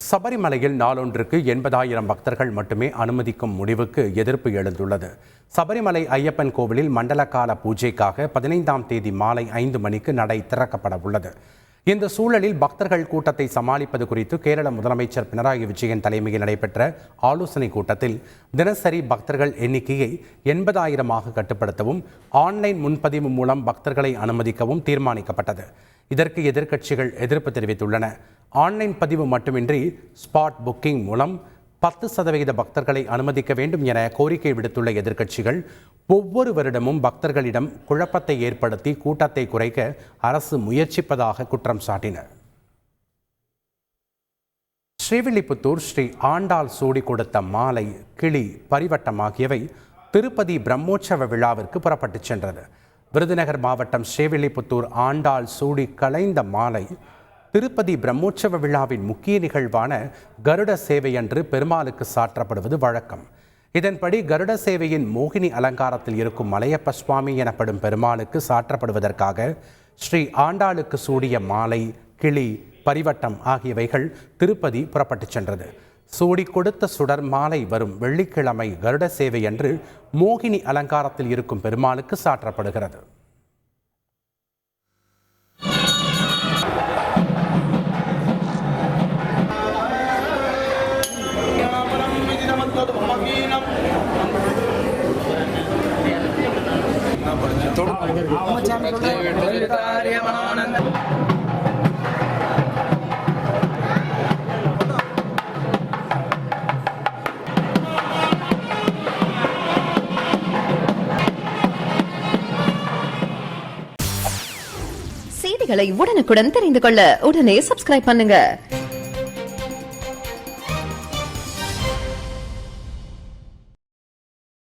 சபரிமலையில் நாளொன்றுக்கு 80,000 பக்தர்கள் மட்டுமே அனுமதிக்கும் முடிவுக்கு எதிர்ப்பு எழுந்துள்ளது. சபரிமலை ஐயப்பன் கோவிலில் மண்டலகால பூஜைக்காக 15ஆம் தேதி மாலை 5 மணிக்கு நடை திறக்கப்பட உள்ளது. இந்த சூழலில் பக்தர்கள் கூட்டத்தை சமாளிப்பது குறித்து கேரள முதலமைச்சர் பினராயி விஜயன் தலைமையில் நடைபெற்ற ஆலோசனைக் கூட்டத்தில் தினசரி பக்தர்கள் எண்ணிக்கையை 80,000ஆக கட்டுப்படுத்தவும் ஆன்லைன் முன்பதிவு மூலம் பக்தர்களை அனுமதிக்கவும் தீர்மானிக்கப்பட்டது. இதற்கு எதிர்க்கட்சிகள் எதிர்ப்பு தெரிவித்துள்ளன. ஆன்லைன் பதிவு மட்டுமின்றி ஸ்பாட் புக்கிங் மூலம் 10% பக்தர்களை அனுமதிக்க வேண்டும் என கோரிக்கை விடுத்துள்ள எதிர்க்கட்சிகள் ஒவ்வொரு வருடமும் பக்தர்களிடம் குழப்பத்தை ஏற்படுத்தி கூட்டத்தை குறைக்க அரசு முயற்சிப்பதாக குற்றம் சாட்டினர். ஸ்ரீவில்லிபுத்தூர் ஸ்ரீ ஆண்டாள் சூடி கொடுத்த மாலை, கிளி, பரிவட்டம் ஆகியவை திருப்பதி பிரம்மோற்சவ விழாவிற்கு புறப்பட்டுச் சென்றது. விருதுநகர் மாவட்டம் ஸ்ரீவில்லிபுத்தூர் ஆண்டாள் சூடி களைந்த மாலை திருப்பதி பிரம்மோற்சவ விழாவின் முக்கிய நிகழ்வான கருட சேவையன்று பெருமாளுக்கு சாற்றப்படுவது வழக்கம். இதன்படி கருட சேவையின் மோகினி அலங்காரத்தில் இருக்கும் மலையப்ப சுவாமி எனப்படும் பெருமாளுக்கு சாற்றப்படுவதற்காக ஸ்ரீ ஆண்டாளுக்கு சூடிய மாலை, கிளி, பரிவட்டம் ஆகியவைகள் திருப்பதி புறப்பட்டுச் சென்றது. சூடி கொடுத்த சுடர் மாலை வரும் வெள்ளிக்கிழமை கருட சேவையன்று மோகினி அலங்காரத்தில் இருக்கும் பெருமாளுக்கு சாற்றப்படுகிறது. செய்திகளை உடனுக்குடன் தெரிந்து கொள்ள உடனே சப்ஸ்கிரைப் பண்ணுங்க.